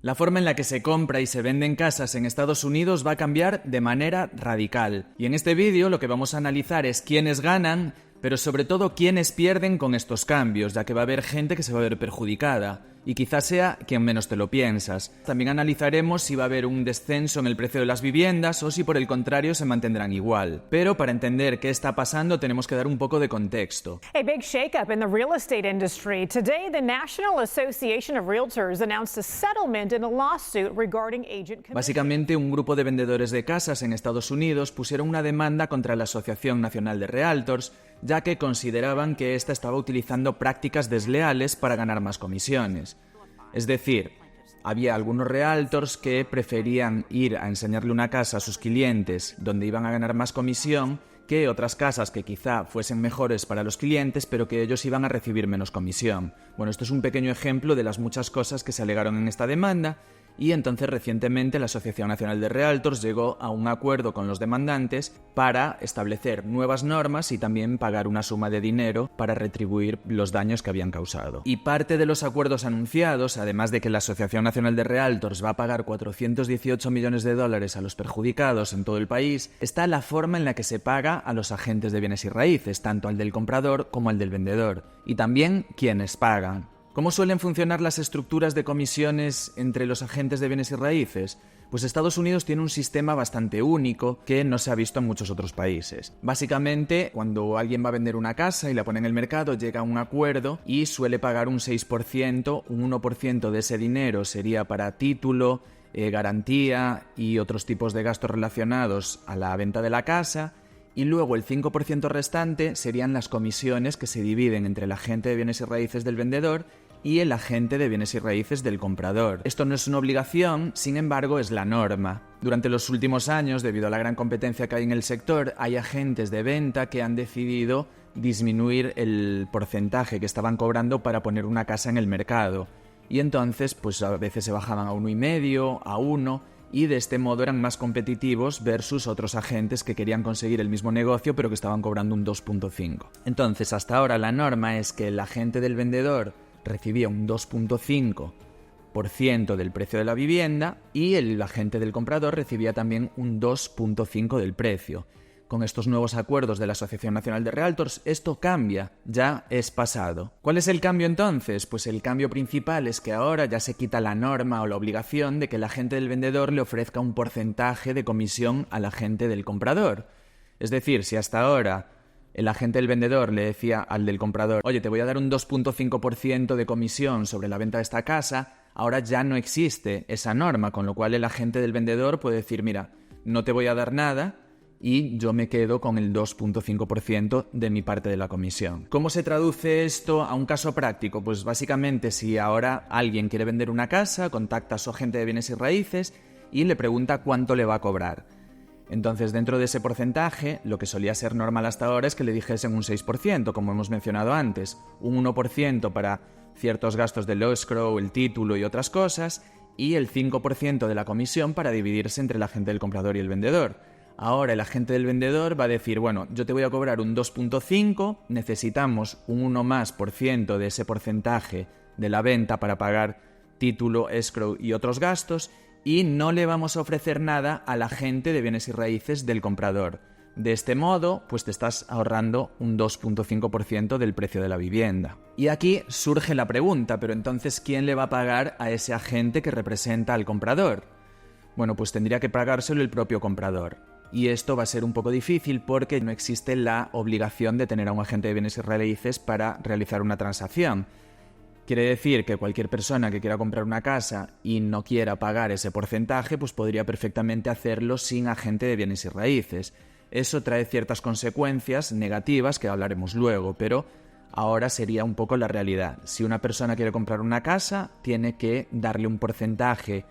La forma en la que se compra y se venden casas en Estados Unidos va a cambiar de manera radical. Y en este vídeo lo que vamos a analizar es quiénes ganan, pero sobre todo quiénes pierden con estos cambios, ya que va a haber gente que se va a ver perjudicada. Y quizás sea quien menos te lo piensas. También analizaremos si va a haber un descenso en el precio de las viviendas o si por el contrario se mantendrán igual. Pero para entender qué está pasando tenemos que dar un poco de contexto. A big shakeup in the real estate industry. Today, the National Association of Realtors announced a settlement in a lawsuit regarding agent commission. Básicamente, un grupo de vendedores de casas en Estados Unidos pusieron una demanda contra la Asociación Nacional de Realtors, ya que consideraban que ésta estaba utilizando prácticas desleales para ganar más comisiones. Es decir, había algunos realtors que preferían ir a enseñarle una casa a sus clientes donde iban a ganar más comisión que otras casas que quizá fuesen mejores para los clientes, pero que ellos iban a recibir menos comisión. Bueno, esto es un pequeño ejemplo de las muchas cosas que se alegaron en esta demanda. Y entonces recientemente la Asociación Nacional de Realtors llegó a un acuerdo con los demandantes para establecer nuevas normas y también pagar una suma de dinero para retribuir los daños que habían causado. Y parte de los acuerdos anunciados, además de que la Asociación Nacional de Realtors va a pagar 418 millones de dólares a los perjudicados en todo el país, está la forma en la que se paga a los agentes de bienes y raíces, tanto al del comprador como al del vendedor, y también quienes pagan. ¿Cómo suelen funcionar las estructuras de comisiones entre los agentes de bienes y raíces? Pues Estados Unidos tiene un sistema bastante único que no se ha visto en muchos otros países. Básicamente, cuando alguien va a vender una casa y la pone en el mercado, llega a un acuerdo y suele pagar un 6%, un 1% de ese dinero sería para título, garantía y otros tipos de gastos relacionados a la venta de la casa. Y luego el 5% restante serían las comisiones que se dividen entre el agente de bienes y raíces del vendedor y el agente de bienes y raíces del comprador. Esto no es una obligación, sin embargo es la norma. Durante los últimos años, debido a la gran competencia que hay en el sector, hay agentes de venta que han decidido disminuir el porcentaje que estaban cobrando para poner una casa en el mercado. Y entonces, pues a veces se bajaban a 1,5, a 1... y de este modo eran más competitivos versus otros agentes que querían conseguir el mismo negocio pero que estaban cobrando un 2,5. Entonces, hasta ahora la norma es que el agente del vendedor recibía un 2,5% del precio de la vivienda y el agente del comprador recibía también un 2,5% del precio. Con estos nuevos acuerdos de la Asociación Nacional de Realtors, esto cambia, ya es pasado. ¿Cuál es el cambio entonces? Pues el cambio principal es que ahora ya se quita la norma o la obligación de que el agente del vendedor le ofrezca un porcentaje de comisión al agente del comprador. Es decir, si hasta ahora el agente del vendedor le decía al del comprador: oye, te voy a dar un 2,5% de comisión sobre la venta de esta casa, ahora ya no existe esa norma, con lo cual el agente del vendedor puede decir: mira, no te voy a dar nada, y yo me quedo con el 2,5% de mi parte de la comisión. ¿Cómo se traduce esto a un caso práctico? Pues básicamente, si ahora alguien quiere vender una casa, contacta a su agente de bienes y raíces y le pregunta cuánto le va a cobrar. Entonces, dentro de ese porcentaje, lo que solía ser normal hasta ahora es que le dijesen un 6%, como hemos mencionado antes, un 1% para ciertos gastos del escrow, el título y otras cosas, y el 5% de la comisión para dividirse entre el agente del comprador y el vendedor. Ahora el agente del vendedor va a decir: bueno, yo te voy a cobrar un 2,5%, necesitamos un 1% de ese porcentaje de la venta para pagar título, escrow y otros gastos, y no le vamos a ofrecer nada al agente de bienes y raíces del comprador. De este modo, pues te estás ahorrando un 2,5% del precio de la vivienda. Y aquí surge la pregunta: pero entonces, ¿quién le va a pagar a ese agente que representa al comprador? Bueno, pues tendría que pagárselo el propio comprador. Y esto va a ser un poco difícil porque no existe la obligación de tener a un agente de bienes y raíces para realizar una transacción. Quiere decir que cualquier persona que quiera comprar una casa y no quiera pagar ese porcentaje, pues podría perfectamente hacerlo sin agente de bienes y raíces. Eso trae ciertas consecuencias negativas que hablaremos luego, pero ahora sería un poco la realidad. Si una persona quiere comprar una casa, tiene que darle un porcentaje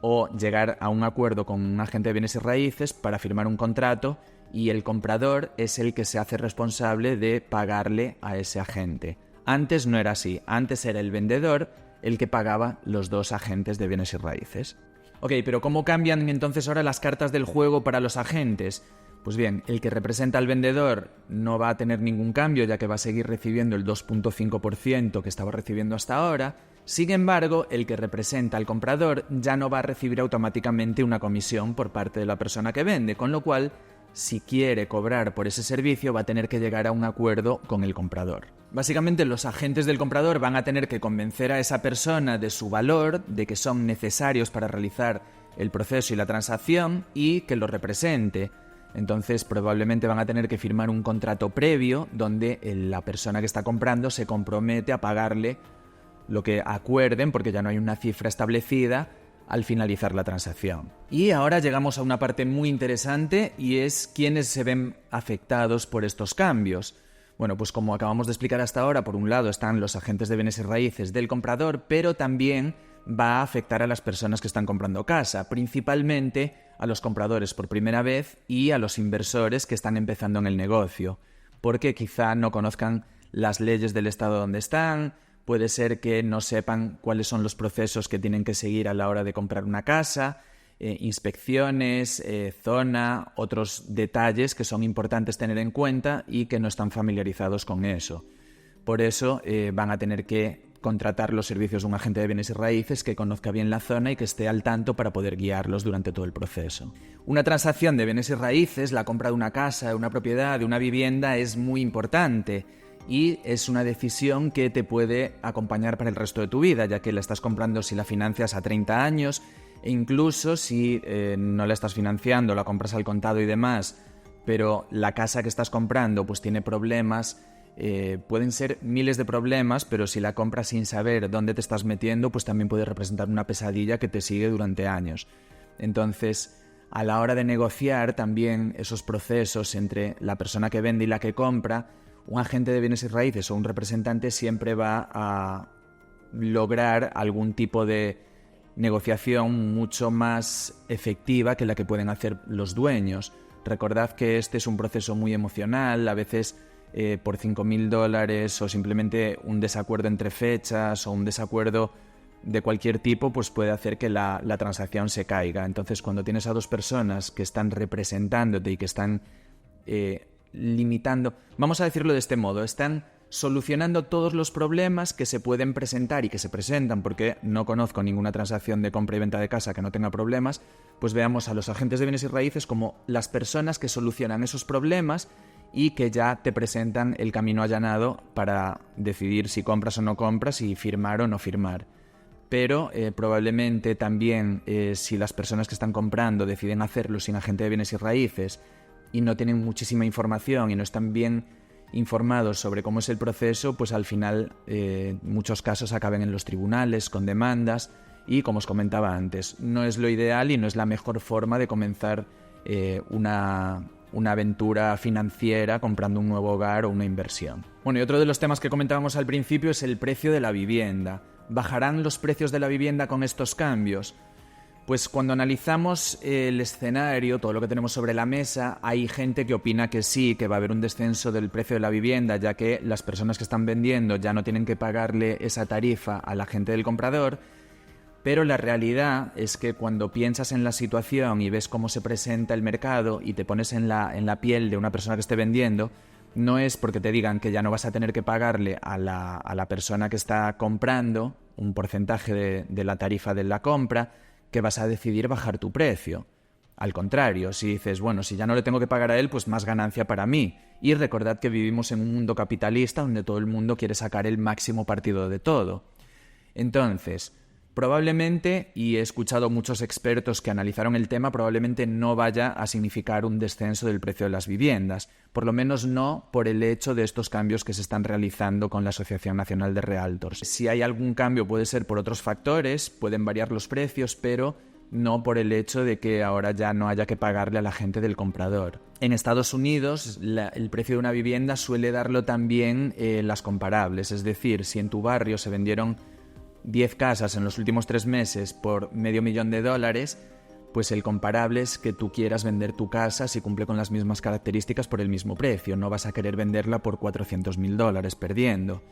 o llegar a un acuerdo con un agente de bienes y raíces para firmar un contrato, y el comprador es el que se hace responsable de pagarle a ese agente. Antes no era así, antes era el vendedor el que pagaba los dos agentes de bienes y raíces. Ok, pero ¿cómo cambian entonces ahora las cartas del juego para los agentes? Pues bien, el que representa al vendedor no va a tener ningún cambio, ya que va a seguir recibiendo el 2,5% que estaba recibiendo hasta ahora, Sin embargo, el que representa al comprador ya no va a recibir automáticamente una comisión por parte de la persona que vende, con lo cual, si quiere cobrar por ese servicio, va a tener que llegar a un acuerdo con el comprador. Básicamente, los agentes del comprador van a tener que convencer a esa persona de su valor, de que son necesarios para realizar el proceso y la transacción y que lo represente. Entonces, probablemente van a tener que firmar un contrato previo donde la persona que está comprando se compromete a pagarle lo que acuerden, porque ya no hay una cifra establecida, al finalizar la transacción. Y ahora llegamos a una parte muy interesante y es quiénes se ven afectados por estos cambios. Bueno, pues como acabamos de explicar hasta ahora, por un lado están los agentes de bienes y raíces del comprador, pero también va a afectar a las personas que están comprando casa, principalmente a los compradores por primera vez y a los inversores que están empezando en el negocio, porque quizá no conozcan las leyes del estado donde están. Puede ser que no sepan cuáles son los procesos que tienen que seguir a la hora de comprar una casa, inspecciones, zona, otros detalles que son importantes tener en cuenta y que no están familiarizados con eso. Por eso van a tener que contratar los servicios de un agente de bienes y raíces que conozca bien la zona y que esté al tanto para poder guiarlos durante todo el proceso. Una transacción de bienes y raíces, la compra de una casa, de una propiedad, de una vivienda, es muy importante. Y es una decisión que te puede acompañar para el resto de tu vida, ya que la estás comprando si la financias a 30 años e incluso si no la estás financiando, la compras al contado y demás, pero la casa que estás comprando pues tiene problemas, pueden ser miles de problemas, pero si la compras sin saber dónde te estás metiendo, pues también puede representar una pesadilla que te sigue durante años. Entonces, a la hora de negociar también esos procesos entre la persona que vende y la que compra, un agente de bienes y raíces o un representante siempre va a lograr algún tipo de negociación mucho más efectiva que la que pueden hacer los dueños. Recordad que este es un proceso muy emocional, a veces por $5.000 o simplemente un desacuerdo entre fechas o un desacuerdo de cualquier tipo, pues puede hacer que la transacción se caiga. Entonces, cuando tienes a dos personas que están representándote y que están limitando, vamos a decirlo de este modo, están solucionando todos los problemas que se pueden presentar y que se presentan, porque no conozco ninguna transacción de compra y venta de casa que no tenga problemas, pues veamos a los agentes de bienes y raíces como las personas que solucionan esos problemas y que ya te presentan el camino allanado para decidir si compras o no compras y firmar o no firmar. Pero probablemente también si las personas que están comprando deciden hacerlo sin agente de bienes y raíces y no tienen muchísima información y no están bien informados sobre cómo es el proceso, pues al final muchos casos acaben en los tribunales con demandas y, como os comentaba antes, no es lo ideal y no es la mejor forma de comenzar una aventura financiera comprando un nuevo hogar o una inversión. Bueno, y otro de los temas que comentábamos al principio es el precio de la vivienda. ¿Bajarán los precios de la vivienda con estos cambios? Pues cuando analizamos el escenario, todo lo que tenemos sobre la mesa, hay gente que opina que sí, que va a haber un descenso del precio de la vivienda, ya que las personas que están vendiendo ya no tienen que pagarle esa tarifa a la gente del comprador, pero la realidad es que cuando piensas en la situación y ves cómo se presenta el mercado y te pones en la piel de una persona que esté vendiendo, no es porque te digan que ya no vas a tener que pagarle a la persona que está comprando un porcentaje de la tarifa de la compra, que vas a decidir bajar tu precio. Al contrario, si dices, bueno, si ya no le tengo que pagar a él, pues más ganancia para mí. Y recordad que vivimos en un mundo capitalista donde todo el mundo quiere sacar el máximo partido de todo. Entonces, probablemente, y he escuchado muchos expertos que analizaron el tema, probablemente no vaya a significar un descenso del precio de las viviendas, por lo menos no por el hecho de estos cambios que se están realizando con la Asociación Nacional de Realtors. Si hay algún cambio puede ser por otros factores, pueden variar los precios, pero no por el hecho de que ahora ya no haya que pagarle a la gente del comprador. En Estados Unidos el precio de una vivienda suele darlo también las comparables, es decir, si en tu barrio se vendieron 10 casas en los últimos 3 meses por $500,000, pues el comparable es que tú quieras vender tu casa si cumple con las mismas características por el mismo precio. No vas a querer venderla por $400,000 perdiendo.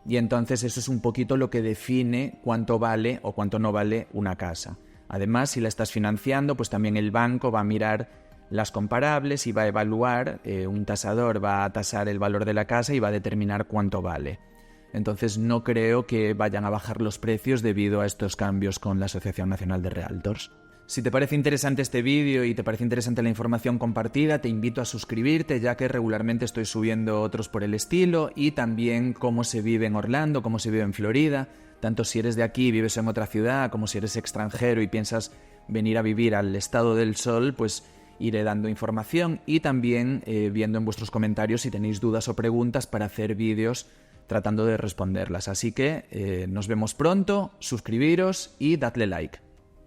Y entonces eso es un poquito lo que define cuánto vale o cuánto no vale una casa. Además, si la estás financiando, pues también el banco va a mirar las comparables y va a evaluar, un tasador va a tasar el valor de la casa y va a determinar cuánto vale. Entonces no creo que vayan a bajar los precios debido a estos cambios con la Asociación Nacional de Realtors. Si te parece interesante este vídeo y te parece interesante la información compartida, te invito a suscribirte, ya que regularmente estoy subiendo otros por el estilo, y también cómo se vive en Orlando, cómo se vive en Florida, tanto si eres de aquí y vives en otra ciudad, como si eres extranjero y piensas venir a vivir al estado del sol, pues iré dando información y también viendo en vuestros comentarios si tenéis dudas o preguntas para hacer vídeos tratando de responderlas. Así que nos vemos pronto, suscribiros y dadle like.